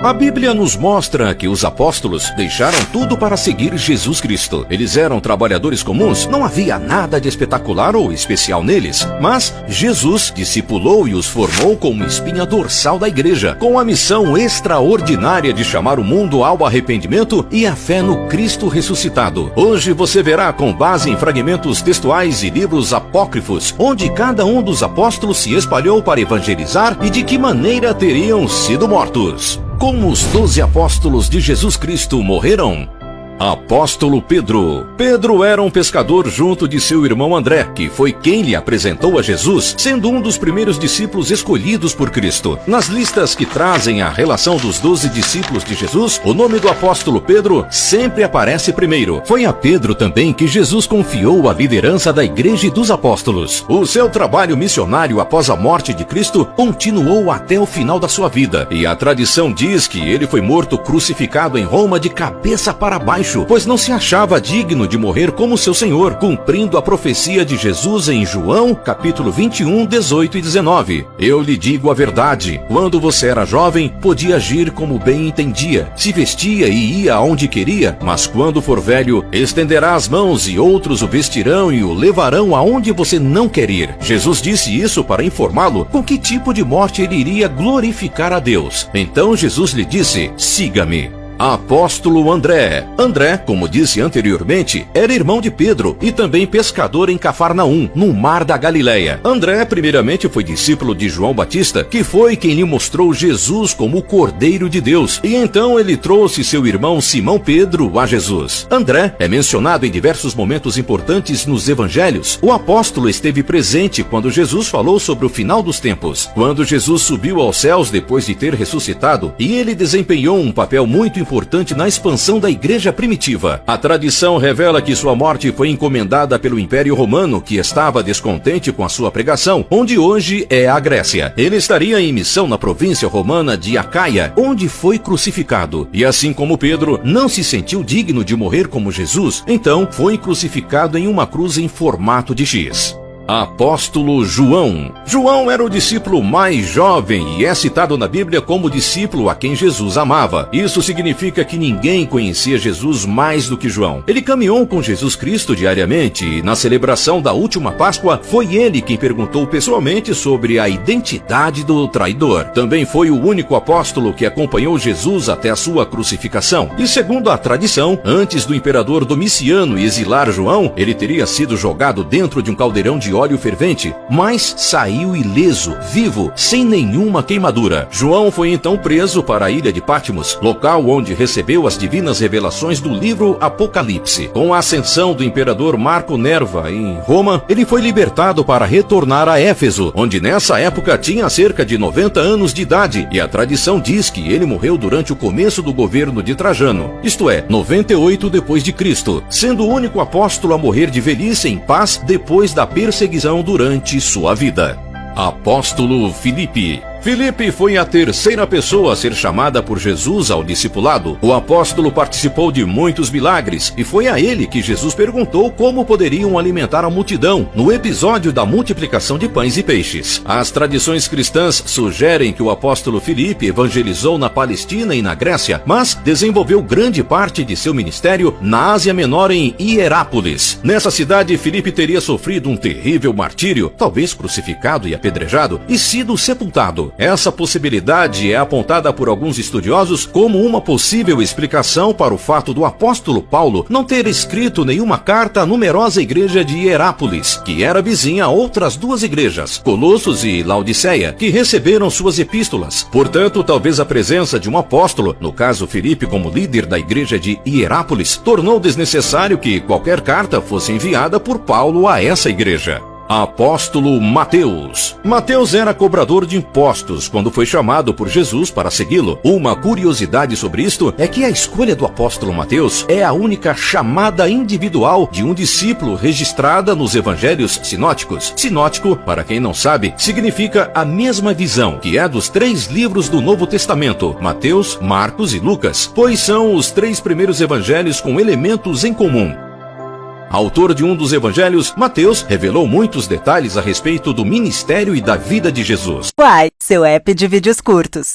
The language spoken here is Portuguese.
A Bíblia nos mostra que os apóstolos deixaram tudo para seguir Jesus Cristo. Eles eram trabalhadores comuns, não havia nada de espetacular ou especial neles. Mas Jesus discipulou e os formou como espinha dorsal da igreja, com a missão extraordinária de chamar o mundo ao arrependimento e à fé no Cristo ressuscitado. Hoje você verá, com base em fragmentos textuais e livros apócrifos, onde cada um dos apóstolos se espalhou para evangelizar e de que maneira teriam sido mortos. Como os 12 apóstolos de Jesus Cristo morreram? Apóstolo Pedro. Pedro era um pescador junto de seu irmão André, que foi quem lhe apresentou a Jesus, sendo um dos primeiros discípulos escolhidos por Cristo. Nas listas que trazem a relação dos 12 discípulos de Jesus, o nome do apóstolo Pedro sempre aparece primeiro. Foi a Pedro também que Jesus confiou a liderança da Igreja dos Apóstolos. O seu trabalho missionário após a morte de Cristo continuou até o final da sua vida, e a tradição diz que ele foi morto crucificado em Roma de cabeça para baixo, pois não se achava digno de morrer como seu Senhor, cumprindo a profecia de Jesus em João, capítulo 21, 18 e 19. Eu lhe digo a verdade, quando você era jovem, podia agir como bem entendia, se vestia e ia aonde queria, mas quando for velho, estenderá as mãos e outros o vestirão e o levarão aonde você não quer ir. Jesus disse isso para informá-lo com que tipo de morte ele iria glorificar a Deus. Então Jesus lhe disse: siga-me. Apóstolo André. André, como disse anteriormente, era irmão de Pedro e também pescador em Cafarnaum, no mar da Galileia. André primeiramente foi discípulo de João Batista, que foi quem lhe mostrou Jesus como o Cordeiro de Deus, e então ele trouxe seu irmão Simão Pedro a Jesus. André é mencionado em diversos momentos importantes nos evangelhos. O apóstolo esteve presente quando Jesus falou sobre o final dos tempos, quando Jesus subiu aos céus depois de ter ressuscitado, e ele desempenhou um papel muito importante na expansão da igreja primitiva. A tradição revela que sua morte foi encomendada pelo Império Romano, que estava descontente com a sua pregação, onde hoje é a Grécia. Ele estaria em missão na província romana de Acaia, onde foi crucificado. E assim como Pedro não se sentiu digno de morrer como Jesus, então foi crucificado em uma cruz em formato de X. Apóstolo João. João era o discípulo mais jovem e é citado na Bíblia como discípulo a quem Jesus amava. Isso significa que ninguém conhecia Jesus mais do que João. Ele caminhou com Jesus Cristo diariamente e na celebração da última Páscoa foi ele quem perguntou pessoalmente sobre a identidade do traidor. Também foi o único apóstolo que acompanhou Jesus até a sua crucificação. E segundo a tradição, antes do imperador Domiciano exilar João, ele teria sido jogado dentro de um caldeirão de óleo fervente, mas saiu ileso, vivo, sem nenhuma queimadura. João foi então preso para a ilha de Patmos, local onde recebeu as divinas revelações do livro Apocalipse. Com a ascensão do imperador Marco Nerva em Roma, ele foi libertado para retornar a Éfeso, onde nessa época tinha cerca de 90 anos de idade, e a tradição diz que ele morreu durante o começo do governo de Trajano, isto é, 98 depois de Cristo, sendo o único apóstolo a morrer de velhice em paz depois da perseguição durante sua vida. Apóstolo Filipe. Filipe foi a terceira pessoa a ser chamada por Jesus ao discipulado. O apóstolo participou de muitos milagres e foi a ele que Jesus perguntou como poderiam alimentar a multidão no episódio da multiplicação de pães e peixes. As tradições cristãs sugerem que o apóstolo Filipe evangelizou na Palestina e na Grécia, mas desenvolveu grande parte de seu ministério na Ásia Menor em Hierápolis. Nessa cidade, Filipe teria sofrido um terrível martírio, talvez crucificado e apedrejado, e sido sepultado. Essa possibilidade é apontada por alguns estudiosos como uma possível explicação para o fato do apóstolo Paulo não ter escrito nenhuma carta à numerosa igreja de Hierápolis, que era vizinha a outras duas igrejas, Colossos e Laodiceia, que receberam suas epístolas. Portanto, talvez a presença de um apóstolo, no caso Filipe como líder da igreja de Hierápolis, tornou desnecessário que qualquer carta fosse enviada por Paulo a essa igreja. Apóstolo Mateus. Mateus era cobrador de impostos quando foi chamado por Jesus para segui-lo. Uma curiosidade sobre isto é que a escolha do apóstolo Mateus é a única chamada individual de um discípulo registrada nos evangelhos sinóticos. Sinótico, para quem não sabe, significa a mesma visão, que é dos 3 livros do Novo Testamento, Mateus, Marcos e Lucas, pois são os 3 primeiros evangelhos com elementos em comum. Autor de um dos evangelhos, Mateus revelou muitos detalhes a respeito do ministério e da vida de Jesus. Uai, seu app de vídeos curtos.